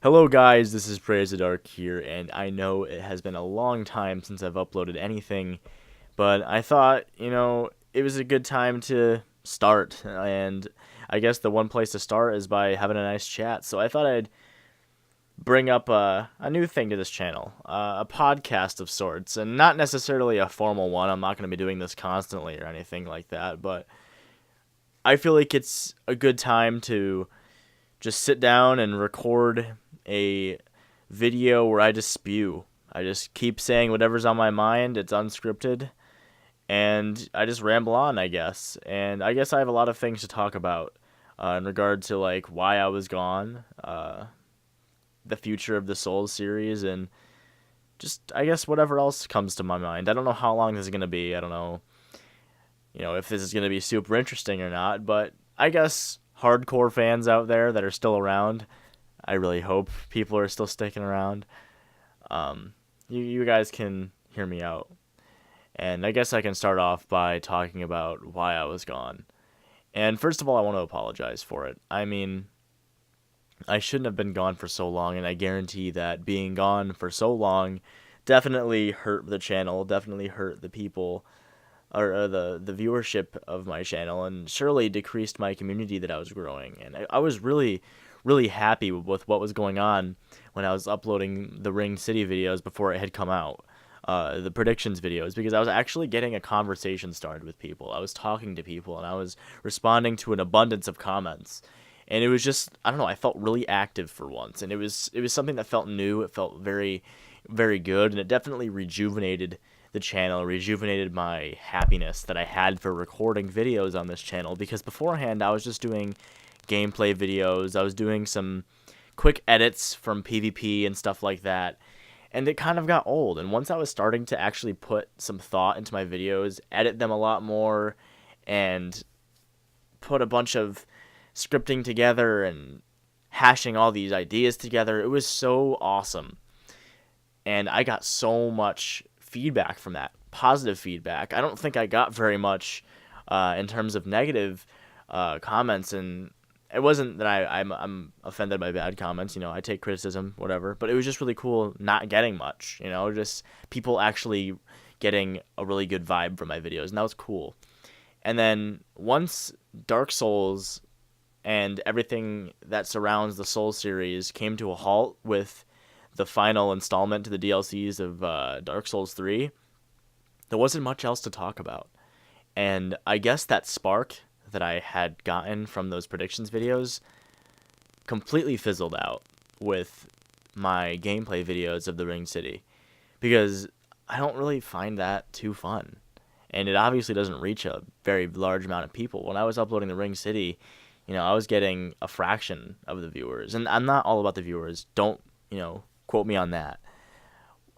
Hello guys, this is Praise the Dark here, and I know it has been a long time since I've uploaded anything, but I thought, it was a good time to start, and I guess the one place to start is by having a nice chat, so I thought I'd bring up a new thing to this channel, a podcast of sorts, and not necessarily a formal one. I'm not going to be doing this constantly or anything like that, but I feel like it's a good time to just sit down and record a video where I just spew. I just keep saying whatever's on my mind. It's unscripted, and I just ramble on, I guess. And I guess I have a lot of things to talk about in regard to like why I was gone, the future of the Souls series, and just I guess whatever else comes to my mind. I don't know how long this is gonna be. I don't know, if this is gonna be super interesting or not. But I guess hardcore fans out there that are still around, I really hope people are still sticking around. You guys can hear me out. And I guess I can start off by talking about why I was gone. And first of all, I want to apologize for it. I mean, I shouldn't have been gone for so long, and I guarantee that being gone for so long definitely hurt the channel, definitely hurt the people, or the viewership of my channel, and surely decreased my community that I was growing. And I was really, really happy with what was going on when I was uploading the Ring City videos before it had come out, the predictions videos, because I was actually getting a conversation started with people. I was talking to people, and I was responding to an abundance of comments. And it was just, I don't know, I felt really active for once, and it was something that felt new. It felt very, very good, and it definitely rejuvenated the channel, rejuvenated my happiness that I had for recording videos on this channel, because beforehand I was just doing gameplay videos. I was doing some quick edits from PvP and stuff like that, and it kind of got old. And once I was starting to actually put some thought into my videos, edit them a lot more, and put a bunch of scripting together and hashing all these ideas together, it was so awesome. And I got so much feedback from that, positive feedback. I don't think I got very much in terms of negative comments, and it wasn't that I'm offended by bad comments. I take criticism, whatever. But it was just really cool not getting much. Just people actually getting a really good vibe from my videos, and that was cool. And then once Dark Souls and everything that surrounds the Souls series came to a halt with the final installment to the DLCs of Dark Souls 3, there wasn't much else to talk about. And I guess that spark that I had gotten from those predictions videos completely fizzled out with my gameplay videos of the Ring City, because I don't really find that too fun. And it obviously doesn't reach a very large amount of people. When I was uploading the Ring City, I was getting a fraction of the viewers. And I'm not all about the viewers. Don't, quote me on that.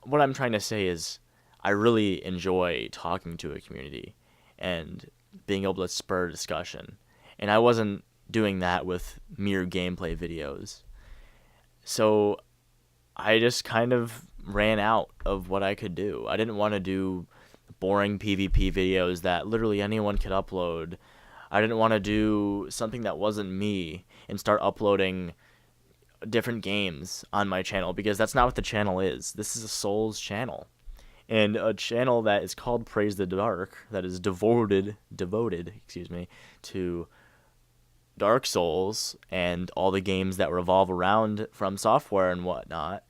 What I'm trying to say is I really enjoy talking to a community and being able to spur discussion. And I wasn't doing that with mere gameplay videos. So I just kind of ran out of what I could do. I didn't want to do boring PvP videos that literally anyone could upload. I didn't want to do something that wasn't me and start uploading different games on my channel, because that's not what the channel is. This is a Souls channel, and a channel that is called Praise the Dark, that is devoted, to Dark Souls and all the games that revolve around From Software and whatnot.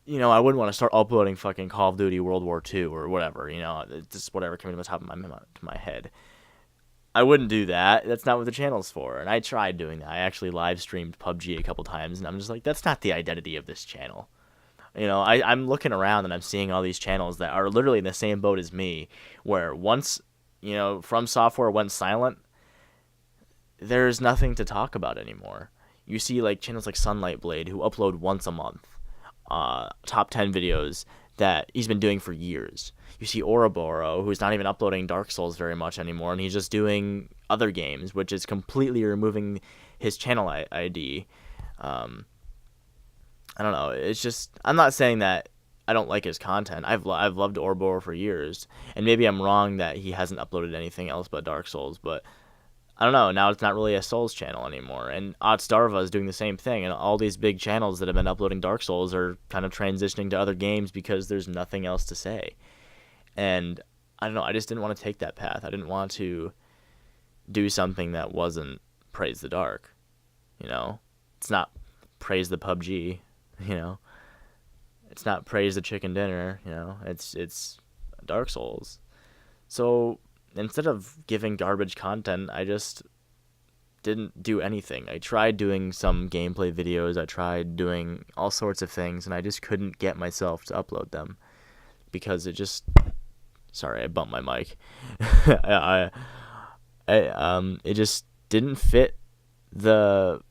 I wouldn't want to start uploading fucking Call of Duty World War II or whatever, just whatever came to the top of my head. I wouldn't do that. That's not what the channel's for. And I tried doing that. I actually live streamed PUBG a couple times, and I'm just like, that's not the identity of this channel. I'm looking around and I'm seeing all these channels that are literally in the same boat as me, where once, From Software went silent, there's nothing to talk about anymore. You see like channels like Sunlight Blade, who upload once a month, top 10 videos that he's been doing for years. You see Ouroboros, who's not even uploading Dark Souls very much anymore, and he's just doing other games, which is completely removing his channel ID. I don't know. It's just, I'm not saying that I don't like his content. I've loved Ouroboros for years, and maybe I'm wrong that he hasn't uploaded anything else but Dark Souls, but I don't know, now it's not really a Souls channel anymore. And Otstarva is doing the same thing, and all these big channels that have been uploading Dark Souls are kind of transitioning to other games because there's nothing else to say. And I don't know, I just didn't want to take that path. I didn't want to do something that wasn't Praise the Dark, you know? It's not Praise the PUBG, you know? It's not Praise the Chicken Dinner, you know? It's Dark Souls. So instead of giving garbage content, I just didn't do anything. I tried doing some gameplay videos, I tried doing all sorts of things, and I just couldn't get myself to upload them because it just... Sorry, I bumped my mic. It just didn't fit the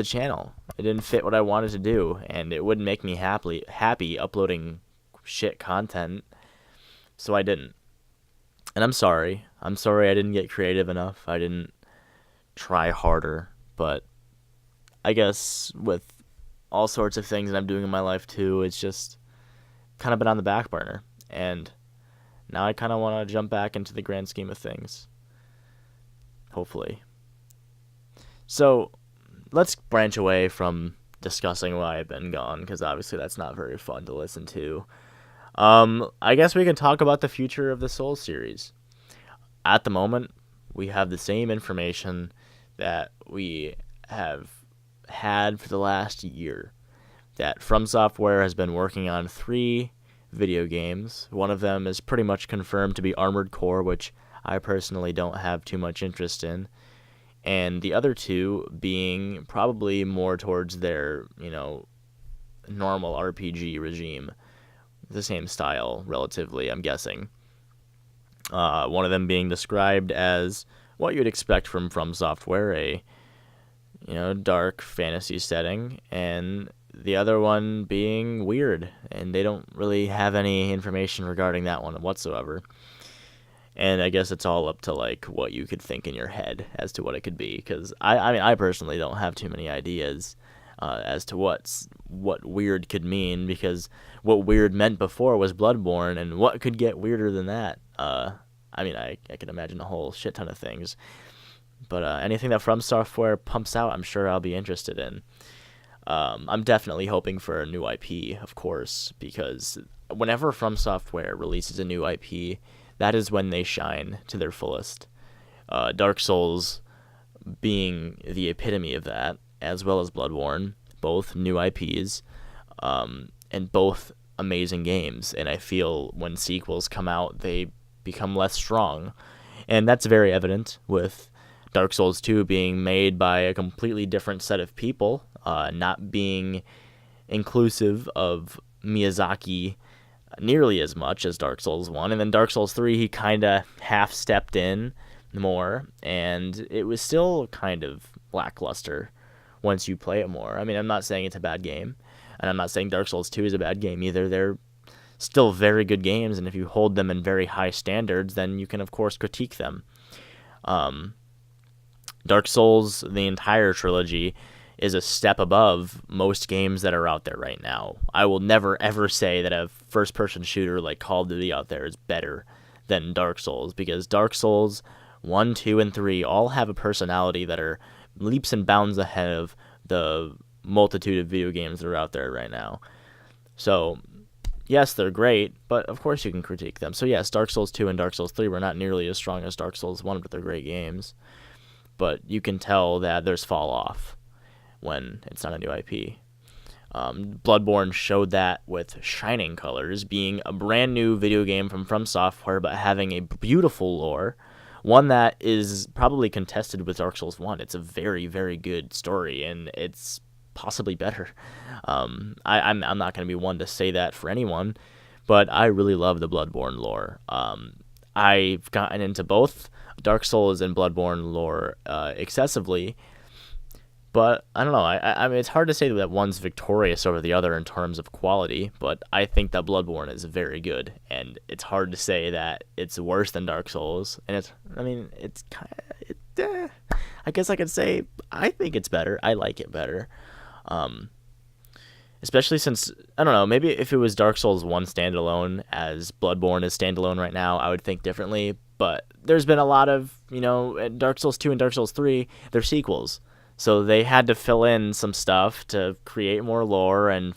channel. It didn't fit what I wanted to do, and it wouldn't make me happy uploading shit content, so I didn't. And I'm sorry. I'm sorry I didn't get creative enough. I didn't try harder, but I guess with all sorts of things that I'm doing in my life too, it's just kind of been on the back burner, and now I kind of want to jump back into the grand scheme of things. Hopefully. So, let's branch away from discussing why I've been gone, because obviously that's not very fun to listen to. I guess we can talk about the future of the Souls series. At the moment, we have the same information that we have had for the last year. That From Software has been working on 3 video games. One of them is pretty much confirmed to be Armored Core, which I personally don't have too much interest in. And the other 2 being probably more towards their, normal RPG regime. The same style, relatively, I'm guessing. One of them being described as what you'd expect from Software, a dark fantasy setting, and the other one being weird, and they don't really have any information regarding that one whatsoever. And I guess it's all up to what you could think in your head as to what it could be, because I personally don't have too many ideas as to what weird could mean, because what weird meant before was Bloodborne, and what could get weirder than that? I can imagine a whole shit ton of things. But anything that From Software pumps out, I'm sure I'll be interested in. I'm definitely hoping for a new IP, of course, because whenever From Software releases a new IP, that is when they shine to their fullest. Dark Souls being the epitome of that, as well as Bloodborne, both new IPs, and both amazing games. And I feel when sequels come out, they become less strong. And that's very evident with Dark Souls 2 being made by a completely different set of people, not being inclusive of Miyazaki nearly as much as Dark Souls 1. And then Dark Souls 3, he kind of half-stepped in more, and it was still kind of lackluster once you play it more. I'm not saying it's a bad game, and I'm not saying Dark Souls 2 is a bad game either. They're still very good games, and if you hold them in very high standards, then you can, of course, critique them. Dark Souls, the entire trilogy, is a step above most games that are out there right now. I will never, ever say that a first-person shooter like Call of Duty out there is better than Dark Souls, because Dark Souls 1, 2, and 3 all have a personality that are leaps and bounds ahead of the multitude of video games that are out there right now. So, yes, they're great, but of course you can critique them. So yes, Dark Souls 2 and Dark Souls 3 were not nearly as strong as Dark Souls 1, but they're great games. But you can tell that there's fall off when it's not a new IP. Bloodborne showed that with shining colors, being a brand new video game from Software, but having a beautiful lore, one that is probably contested with Dark Souls 1. It's a very, very good story, and it's possibly better. I'm not going to be one to say that for anyone, but I really love the Bloodborne lore. I've gotten into both Dark Souls and Bloodborne lore excessively, but I don't know. I mean, it's hard to say that one's victorious over the other in terms of quality, but I think that Bloodborne is very good, and it's hard to say that it's worse than Dark Souls. And I guess I could say I think it's better. I like it better. Especially since, I don't know, maybe if it was Dark Souls 1 standalone as Bloodborne is standalone right now, I would think differently. but there's been a lot of, Dark Souls 2 and Dark Souls 3, they're sequels. So they had to fill in some stuff to create more lore and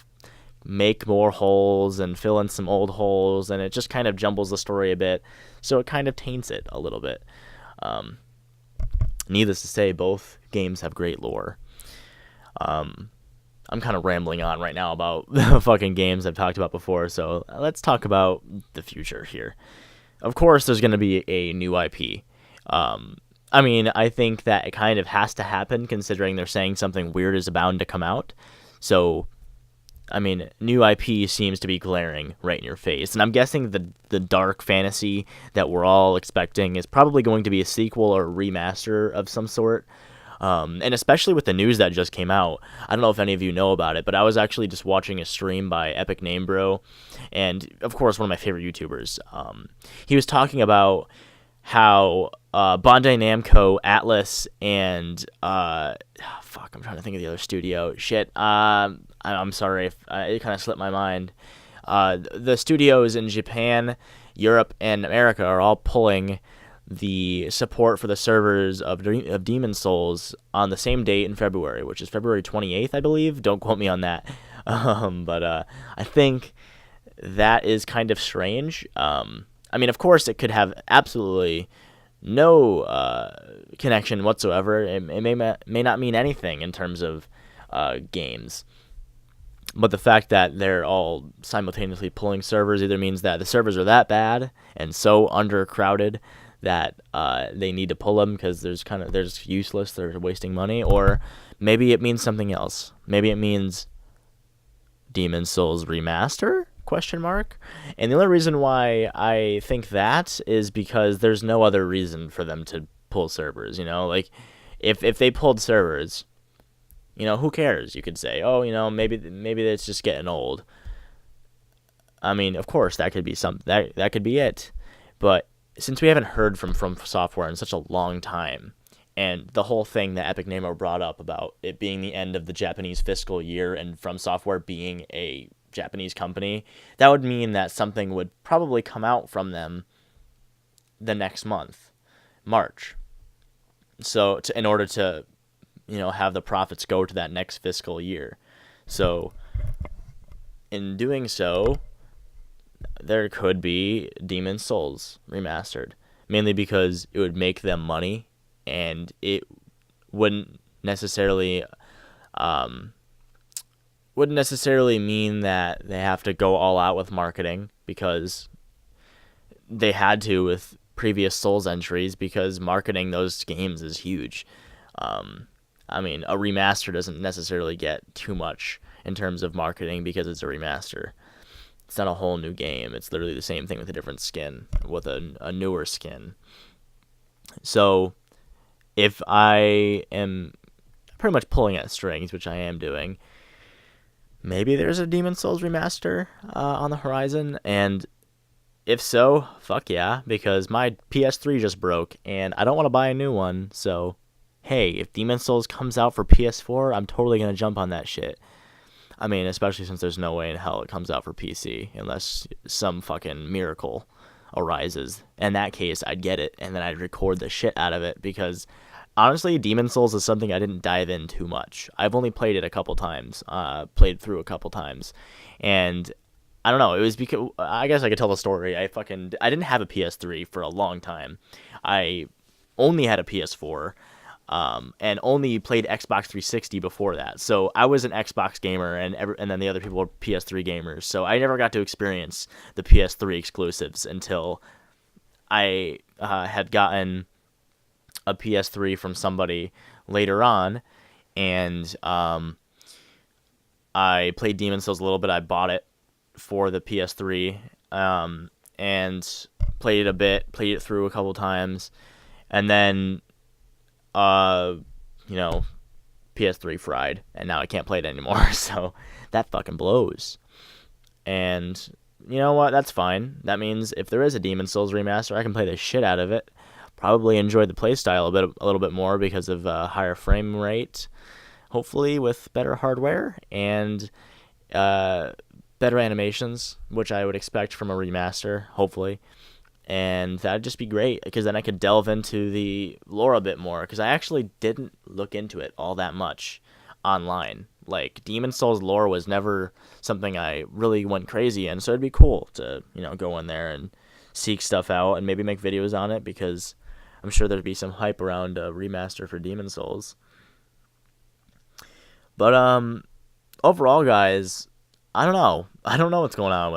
make more holes and fill in some old holes, and it just kind of jumbles the story a bit. So it kind of taints it a little bit. Needless to say, both games have great lore. I'm kind of rambling on right now about the fucking games I've talked about before, so let's talk about the future here. Of course, there's going to be a new IP. I think that it kind of has to happen, considering they're saying something weird is bound to come out. So, new IP seems to be glaring right in your face. And I'm guessing the dark fantasy that we're all expecting is probably going to be a sequel or a remaster of some sort. And especially with the news that just came out, I don't know if any of you know about it, but I was actually just watching a stream by Epic Name Bro, and of course one of my favorite YouTubers. He was talking about how Bandai Namco, Atlas, and I'm trying to think of the other studio. I'm sorry if it kind of slipped my mind. The studios in Japan, Europe, and America are all pulling the support for the servers of Demon Souls on the same date in February, which is February 28th, I believe. Don't quote me on that. But I think that is kind of strange. Of course, it could have absolutely no connection whatsoever. It may not mean anything in terms of games. But the fact that they're all simultaneously pulling servers either means that the servers are that bad and so undercrowded that they need to pull them because they're just useless, they're wasting money, or maybe it means something else. Maybe it means Demon Souls Remaster? ? And the only reason why I think that is because there's no other reason for them to pull servers, like if they pulled servers, who cares? You could say, maybe it's just getting old. Of course that could be that could be it. But since we haven't heard from Software in such a long time, and the whole thing that Epic Name brought up about it being the end of the Japanese fiscal year and From Software being a Japanese company, that would mean that something would probably come out from them the next month, March. So in order to, have the profits go to that next fiscal year. So in doing so, there could be Demon Souls Remastered, mainly because it would make them money, and it wouldn't necessarily mean that they have to go all out with marketing, because they had to with previous Souls entries, because marketing those games is huge. A remaster doesn't necessarily get too much in terms of marketing because it's a remaster. It's not a whole new game. It's literally the same thing with a different skin, with a newer skin. So if I am pretty much pulling at strings, which I am doing, maybe there's a Demon Souls remaster on the horizon. And if so, fuck yeah, because my PS3 just broke and I don't want to buy a new one. So, hey, if Demon Souls comes out for PS4, I'm totally going to jump on that shit. Especially since there's no way in hell it comes out for PC unless some fucking miracle arises. In that case, I'd get it, and then I'd record the shit out of it, because honestly, Demon Souls is something I didn't dive in too much. I've only played it a couple times, and I don't know, it was because, I guess I could tell the story. I didn't have a PS3 for a long time. I only had a PS4. And only played Xbox 360 before that. So I was an Xbox gamer, and then the other people were PS3 gamers. So I never got to experience the PS3 exclusives until I had gotten a PS3 from somebody later on, and I played Demon Souls a little bit. I bought it for the PS3, and played it a bit, played it through a couple times, and then PS3 fried, and now I can't play it anymore, so that fucking blows. And you know what, that's fine. That means if there is a Demon Souls remaster, I can play the shit out of it. Probably enjoy the playstyle a little bit more because of higher frame rate, hopefully with better hardware, and better animations, which I would expect from a remaster, hopefully. and that'd just be great because then I could delve into the lore a bit more because I actually didn't look into it all that much online. Like Demon Souls lore was never something I really went crazy in, so it'd be cool to, go in there and seek stuff out and maybe make videos on it because I'm sure there'd be some hype around a remaster for Demon Souls. But overall, guys, I don't know. I don't know what's going on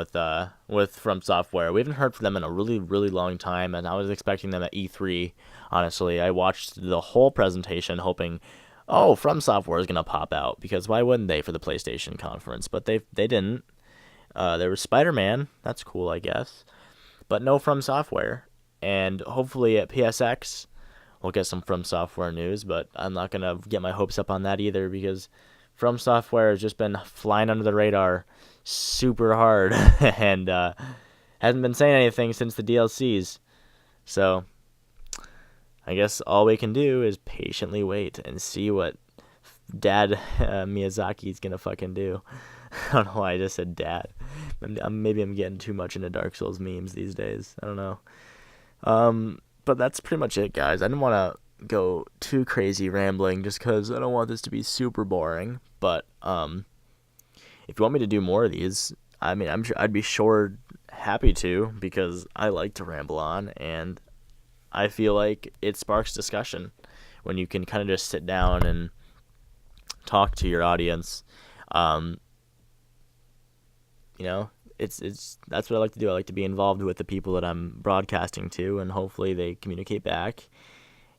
with From Software. We haven't heard from them in a really, really long time, and I was expecting them at E3. Honestly, I watched the whole presentation, hoping, oh, From Software is gonna pop out because why wouldn't they for the PlayStation conference? But they didn't. There was Spider-Man. That's cool, I guess. But no From Software. And hopefully at PSX, we'll get some From Software news. But I'm not gonna get my hopes up on that either because From Software has just been flying under the radar super hard and hasn't been saying anything since the DLCs. So I guess all we can do is patiently wait and see what Dad Miyazaki's gonna fucking do. I don't know why I just said Dad. Maybe I'm getting too much into Dark Souls memes these days. I don't know. But that's pretty much it, guys. I didn't want to go too crazy rambling just because I don't want this to be super boring. But if you want me to do more of these, I mean, I'm sure I'd be happy to because I like to ramble on and I feel like it sparks discussion when you can kind of just sit down and talk to your audience. It's that's what I like to do. I like to be involved with the people that I'm broadcasting to, and hopefully they communicate back.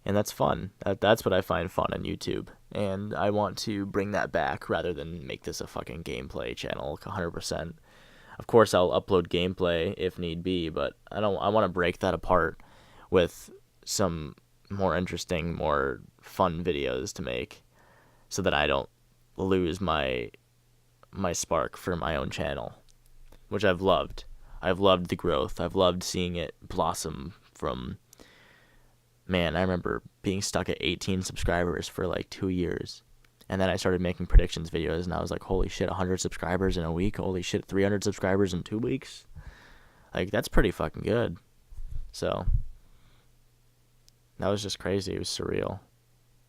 And that's fun. That's what I find fun on YouTube. And I want to bring that back rather than make this a fucking gameplay channel 100%. Of course, I'll upload gameplay if need be, but I want to break that apart with some more interesting, more fun videos to make so that I don't lose my spark for my own channel, which I've loved. I've loved the growth. I've loved seeing it blossom from... Man, I remember being stuck at 18 subscribers for like 2 years. And then I started making predictions videos, and I was like, holy shit, 100 subscribers in a week? Holy shit, 300 subscribers in 2 weeks? Like, that's pretty fucking good. So, that was just crazy. It was surreal.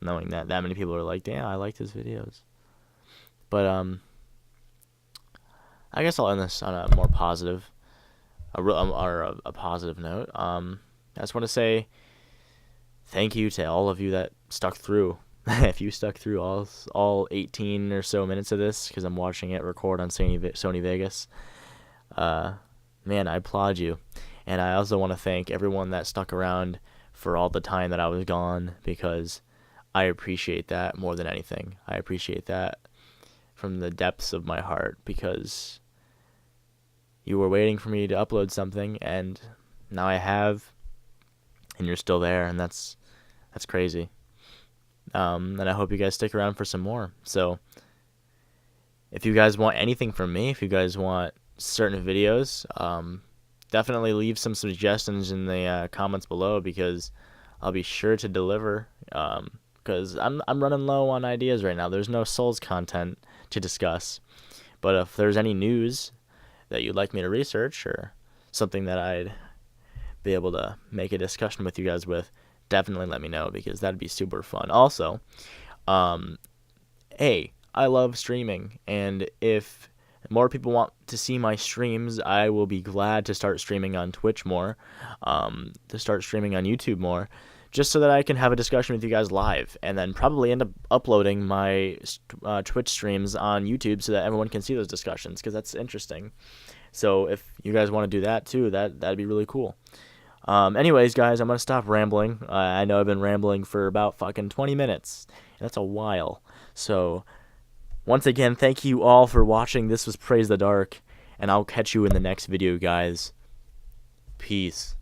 Knowing that many people were like, damn, I like his videos. But, I guess I'll end this on a more positive, a positive note. I just want to say thank you to all of you that stuck through. If you stuck through all 18 or so minutes of this, because I'm watching it record on Sony Vegas, man, I applaud you. And I also want to thank everyone that stuck around for all the time that I was gone, because I appreciate that more than anything. I appreciate that from the depths of my heart, because you were waiting for me to upload something, and now I have, and you're still there, and that's crazy. And I hope you guys stick around for some more. So if you guys want anything from me, if you guys want certain videos, definitely leave some suggestions in the comments below, because I'll be sure to deliver, because I'm running low on ideas right now. There's no Souls content to discuss, but if there's any news that you'd like me to research or something that I'd be able to make a discussion with you guys with, definitely let me know, because that'd be super fun. Also, hey, I love streaming, and if more people want to see my streams, I will be glad to start streaming on Twitch more, to start streaming on YouTube more, just so that I can have a discussion with you guys live, and then probably end up uploading my Twitch streams on YouTube so that everyone can see those discussions, because that's interesting. So if you guys want to do that too, that'd be really cool. Anyways, guys, I'm going to stop rambling. I know I've been rambling for about fucking 20 minutes. That's a while. So, once again, thank you all for watching. This was Praise the Dark, and I'll catch you in the next video, guys. Peace.